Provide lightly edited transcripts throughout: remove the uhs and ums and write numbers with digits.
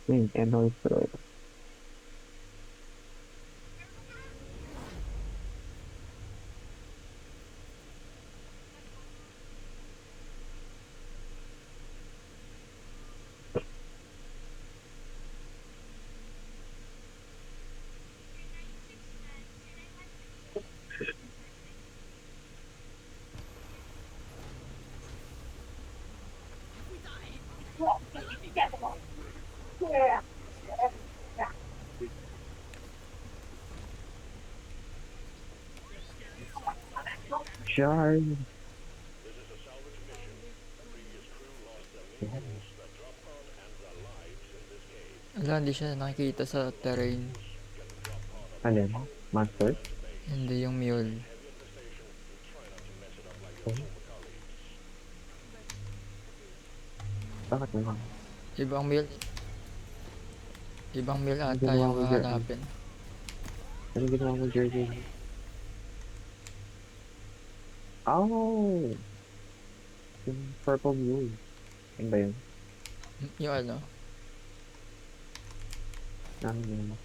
Ano destroy. Shard. Wala, hindi siya nakikita sa terrain. Alin? Master? Hindi yung mule. Oh, bakit naman? Ibang mule. Ibang mule Ano ata ginawa yung mo, Jerry? hahanapin. Ano ginawa mo, Jerry? Oh! Yung purple mule. Ano ba yun? Yung ano. Ano?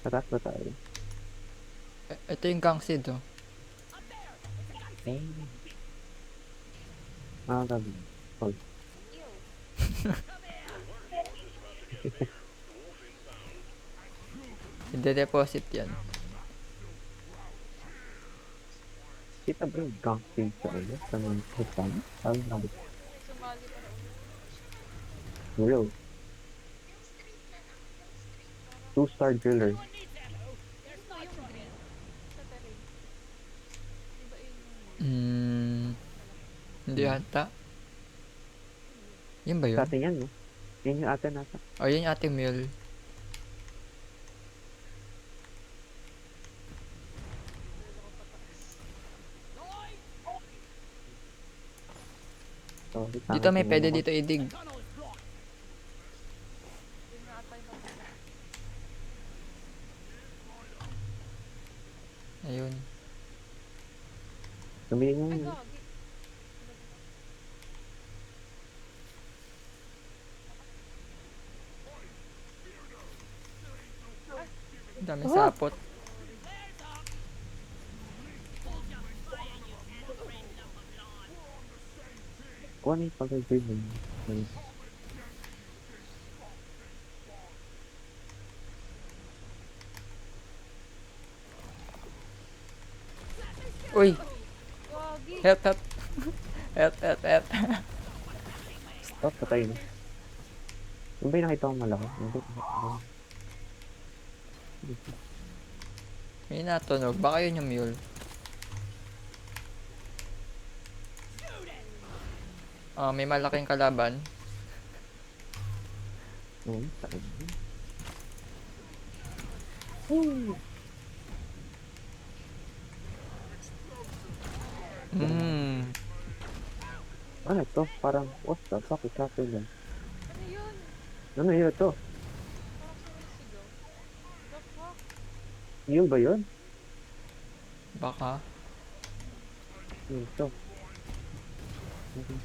Tatas ba tayo? Ito yung gangsid oh. Eh. Gabi. Oh. Ide-deposit yan. Kita ba yung gunk team sa ulo? Sa mga hitam? Ano na ba? Real. 2-star driller. Hindi ata. Yan ba Sa yun? atin yan, no? Yan yung atin nasa. Oh, yun yung ating mule. So, Dito may pwede dito idig. Ayun. Tumingin mo yun. Daming sapot. Kung ano yung pag-green mo. Uy! Help, help! Help, help, help! Stop, patay na. Yung ba yung nakita ko malaki? May natunog. Baka yun yung mule. May malaking kalaban. Takot. Ano ito? Parang, what the fuck is happening? Ano yun ito? Yun ba yun? Baka. Yun ito.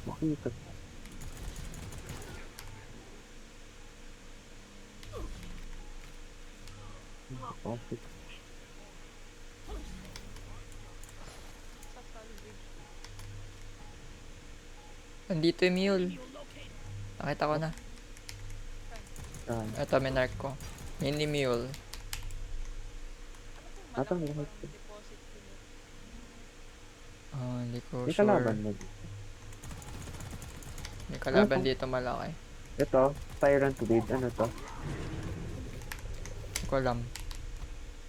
Makikita. Okay. Andito yung mule. Nakita ko na. Ito, may narc ko. Mini mule. Atang lahat. Hindi ko May sure. kalaban mo. May kalaban dito malaki. Ito, Tyrant Lead. Ano to? Hindi ko alam.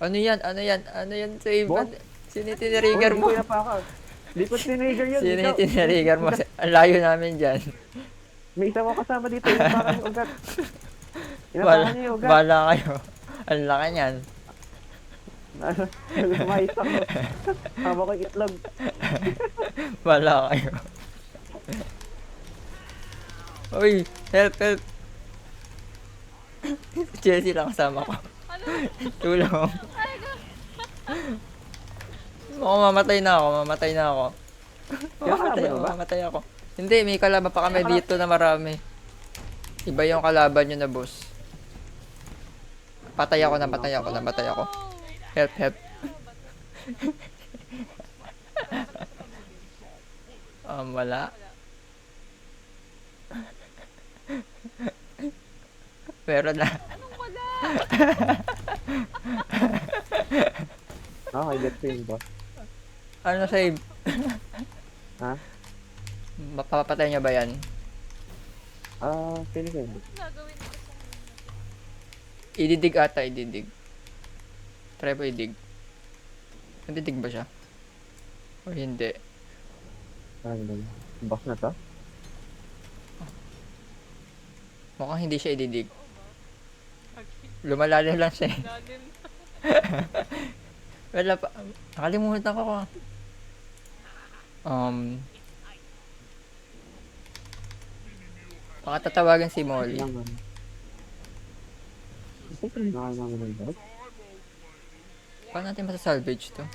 Ano yan? Ano yan? Ano yan? Save. Boss? Sino yung tinirigger mo? Hindi ko napaka. Hindi ko tinigger yun. Sino yung tinirigger mo? Ang layo namin dyan. May isa ko kasama dito. Yung parang yung ugat. Inapakan niya yung ugat. Bala kayo. Ang laki niyan. Mais ako. Hama ko yung itlog. Bala kayo. Uy! Help! Help! Jessie lang kasama ko. Tulong. Mamatay na ako. Mamatay na ako. Mamatay Mamatay ako. Hindi, may kalaban pa kami dito na marami. Iba yung kalaban nyo na boss. Patay ako, napatay ako, napatay ako. Help, help. Wala. Pero na. Anong wala? Okay, get ko yung boss. Ano save? Ha? Mapapatay niya ba yan? Pili ko yun. Anong gagawin ko sa Ididig ata, ididig. Try mo idig. Nadidig ba siya? O hindi? Ano ba yun? Boss na to? Mukhang hindi siya ididig. Lumalalim lang siya eh. lalim? Wala pa. Nakalimutan ko. Baka tatawagan si Molly. Kailangan. Ito yung nakakalaman ng boss. Paano natin masasalvage to?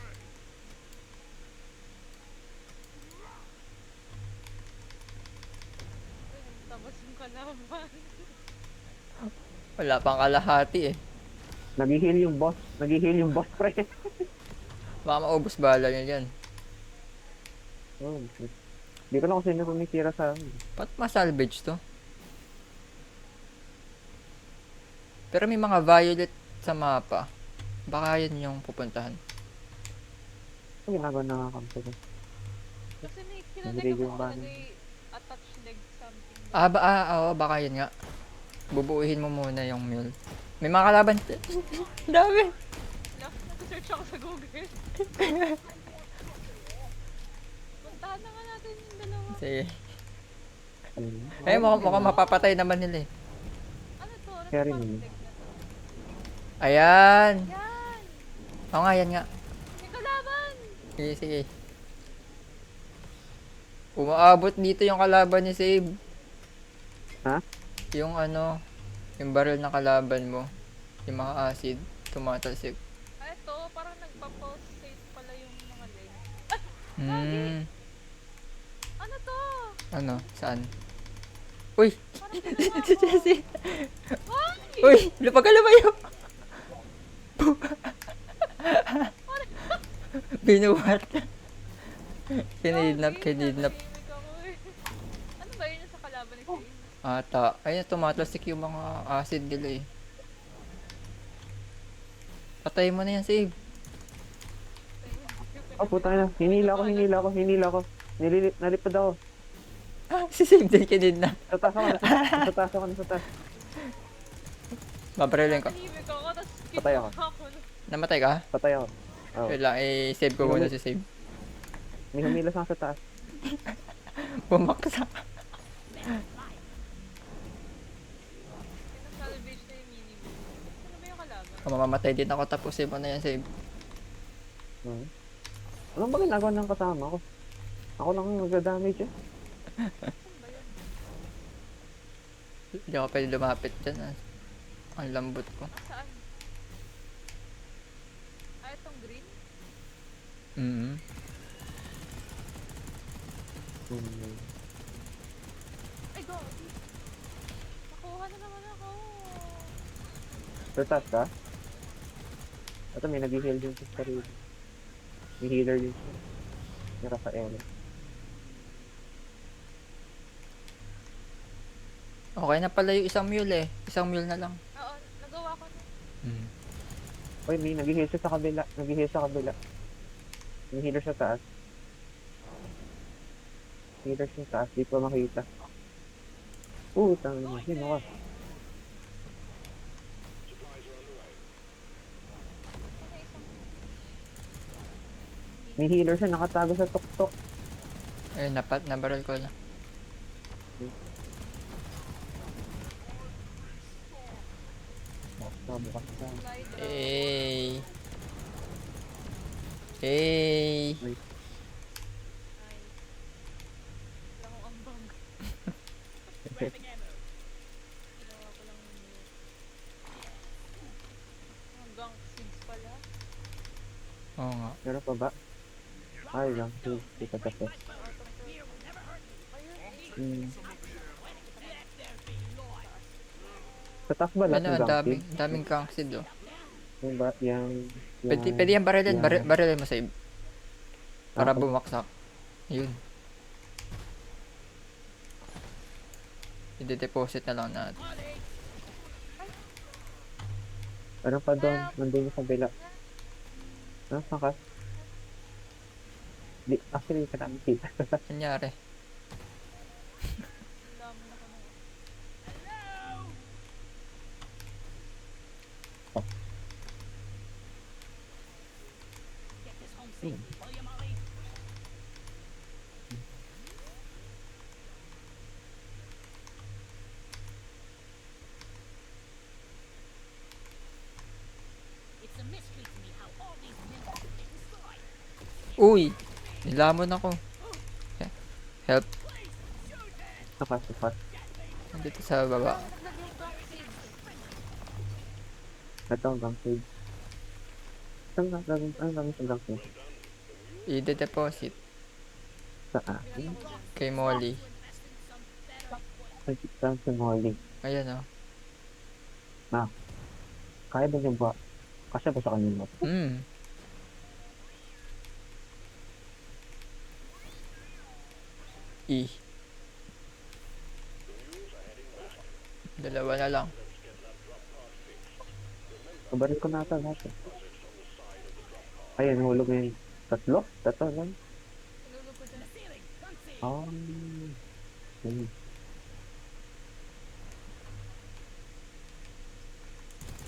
Tapos yung kalaban. Wala pang kalahati eh. Nag-heal yung boss. Nag-heal yung boss, pre. Baka maubos bala niya dyan. Oh, shit. Di ko na kasi nakumitira sa akin. Ba't masalvage to? Pero may mga violet sa mapa. Baka yun yung pupuntahan. Ano ginagawa na kakampi ko? Kasi may Nabigay kinonect yung ako banner. nakalagay attach leg something. Oo, baka yun nga. Bubuuhin mo muna yung mule. May mga kalaban. Dami. Nag-search ako sa Google. Puntahan na nga natin yung dalawa. Sige. Ayun. Eh, mukhang mapapatay naman nila eh. Ano to? Ano Carry to? mo. Leg na to? Ayan. Yan! Oo nga, yan nga. May kalaban! Sige, sige. Umaabot dito yung kalaban ni Save. Ha? Yung ano, yung barrel na kalaban mo. Yung mga acid, tumatalsik. Ah, ito, parang nagpa-pulsate pala yung mga leg. Hmm. Ano to? Ano? Saan? Uy! Parang Si Jessie! Ay! Uy! Lupag ka lumayo! Binuhat. Kinidnap, kinidnap. Tahimik ako eh. Ano ba yun yung sa kalaban ni Save? Ata. Ayun, tumatalsik yung mga acid nila eh. Patay mo na yan, Save. Oh, puta na. Hinila ko. Nalipad ako. Si Save din kinidnap. Sa taas ako. Sa taas. Babarilin ko. Tahimik ako, tapos Patay ako. kinuha ko na. Namatay ka? Patay ako. Oh. Wait lang, save ko muna si Save. May humila sa taas. Bumaksa. Pinasalvage na yung minimum. Ano ba yung kalaban? Mamamatay din ako, tapusin mo na yan, Save. Anong ba ginagawa ng kasama ko? Ako lang ang nagda-damage eh. Saan ba yun? Hindi ako pwede lumapit dyan. Ang lambot ko. Saan? Ah, itong green? Mm-hmm. Ay, go! Nakuha na naman ako. Sa taas ka? Ito may nag-heal din sa sarili. May healer din siya. Ni Rafael. Okay na pala yung isang mule eh. Isang mule na lang. Oo, nagawa ko na. Uy, may nag-heal siya sa kabila. May healer sa taas. Healer sa taas. Di ko makita. Tama. Sino ka? Ano isang... May healer siya. Nakatago sa tuktok. Ayun, nabaril ko na. Bukas ka. Slide Hey. Hey. Nice. Wala akong ambang. Ginawa ko lang yung mute. Hanggang 6 pala. Oo nga. Meron pa ba? Ay lang. Hindi ka kasi. Out of turn. Ayun, Hmm. Sa taas ba lahat Ano, ng ang gang seed? daming kangsid, oh. Yung ba, Pwede yung barilin, barilin mo save. Para Okay. bumaksak. Yun. I-deposit na lang natin. Ano pa doon? Nandun yung kabila. Ah, saan ka? Di, actually, hindi ka namin kita. Nangyari. Laman ako ng... Hmm. Uy! Nilamon ako. Help. Sapat. Dito sa baba. Naglagay yung gang seed. Ito ang gang seed. Saan ka? Ang gang sa gang seed? I-deposit. Saan? Kay Molly. Saan si Molly? Ayan, oh. Kaya ba niya ba? Kasya ba sa kanila? Hmm. E. Dalawa na lang. Kabarin ko na ata lahat. Ayun, hulog na yun. Tatlo lang. Tinulog ko dyan. Oh. Hmm.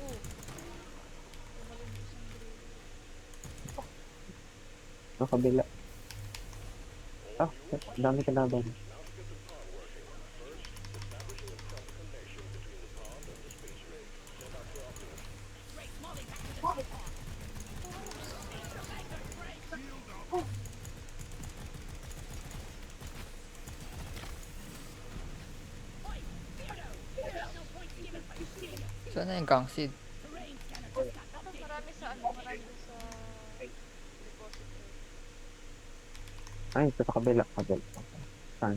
Oo. Tumalon yung isang drill. Kabila. Ah, dami ka laban. Saan na yung gangseed? Marami sa ano, marami din sa depository. Ay, ito sa kabila. Saan?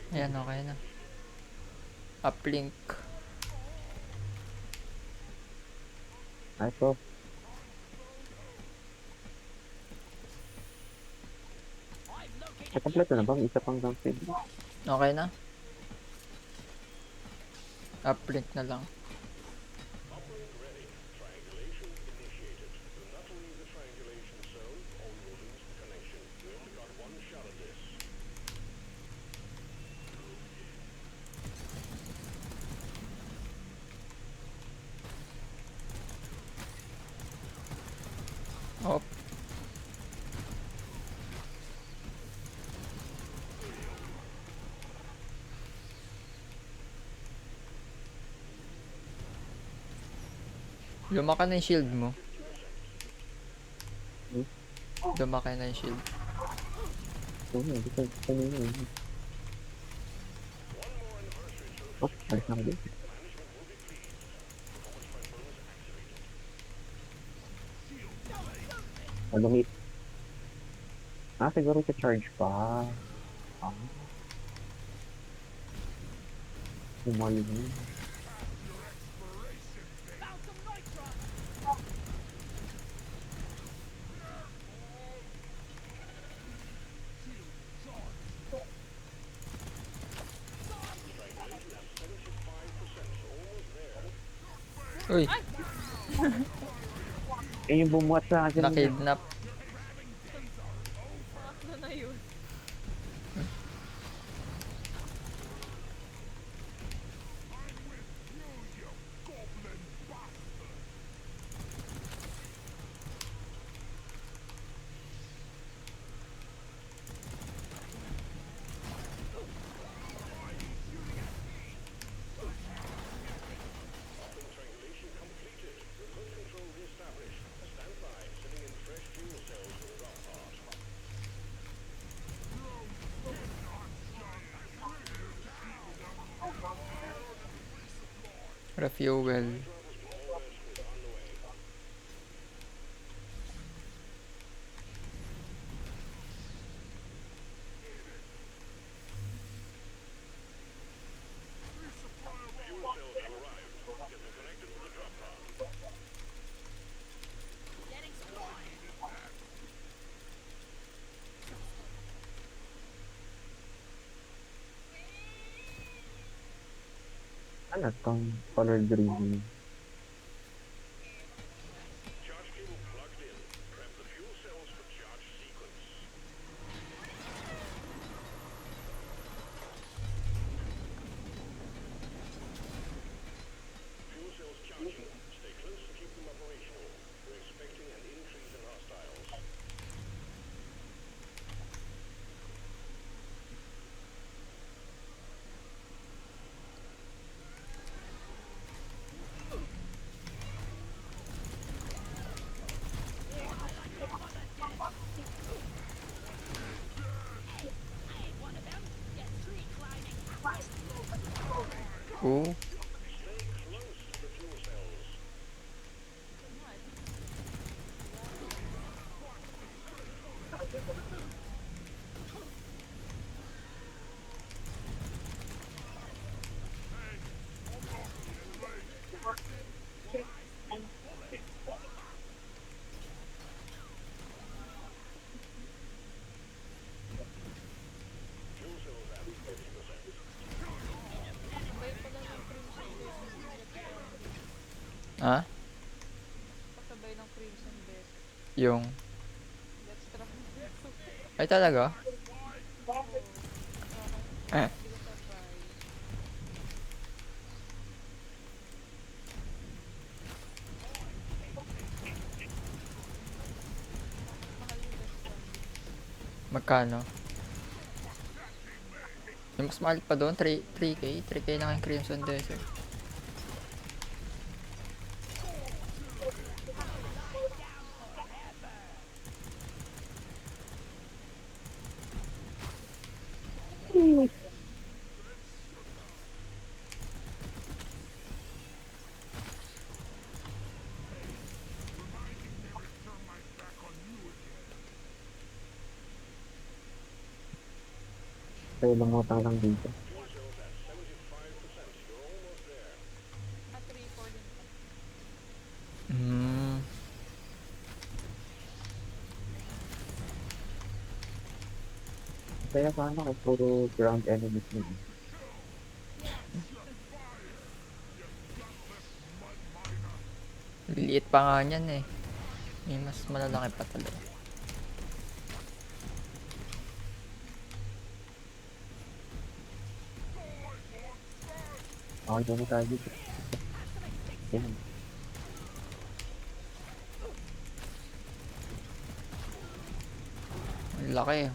Ayan, okay na. Uplink. Ay, ito. Ay, kompleto na ba? May isa pang gang seed. Okay na? Uplink na lang. Oh. Lumaki na yung shield mo. Hmm? Lumaki na yung shield. Oo, hindi ko kanina yun. Oh, alis na ako din. Lumit. Ah, siguro charge pa. Ah. Umali na yun. Uy, Eh, yung bumuhat sa akin. nakidnap. Pangatlo na yun. Refuel. Ano tong color green? Oo. Sabay pala ng Crimson Desert ng Death Stranding. Ha? Kasabay ng Crimson Desert. Yung... Death Stranding 2. Ay talaga? Oo. Eh. Hindi ko surprise. Mahal yung Death Stranding. Magkano? Yung mas mahal pa doon, 3K? 3K lang yung Crimson Desert. Kaya lumutang lang dito. Ah, 3-4 din pa. Hmm. Kaya paano kung puro ground enemies na yun? Liit pa nga niyan eh. May mas malalaki pa talaga. Okay, dyan na tayo dito. Yan. Ang laki eh.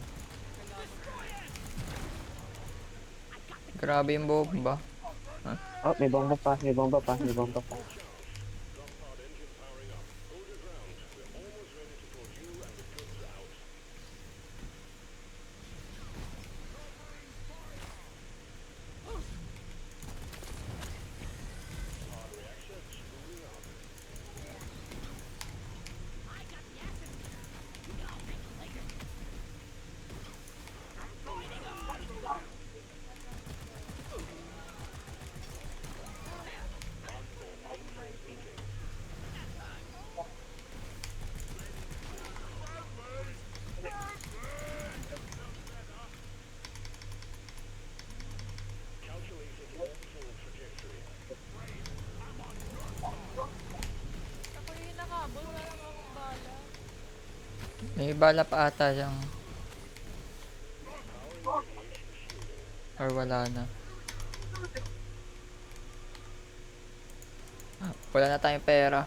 Grabe yung bomba. Oh, may bomba pa, may bomba pa, may bomba pa. Ako yung nakabol. Wala lang akong bala. May bala pa ata siyang... Or wala na. Wala na tayong pera.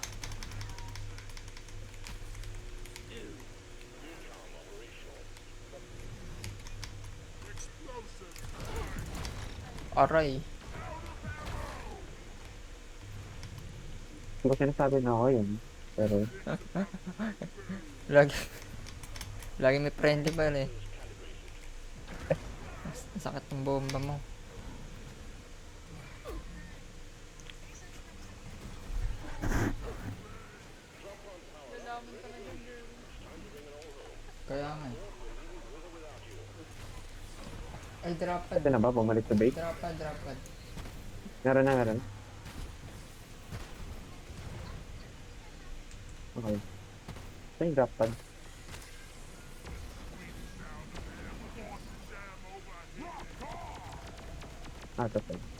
Aray. Hindi ko sinasabi na ako yun. Pero, Lagi... Lagi may friendly pa rin eh. Ang sakit ng bomba mo. Lalaman ka na dyan, girl. Kaya nga eh. Ay, drop pad. pwede na ba bumalik sa base? Drop pad, drop pad. Meron na, meron. Okay. Ito yung drop pad. Ah, ito pa.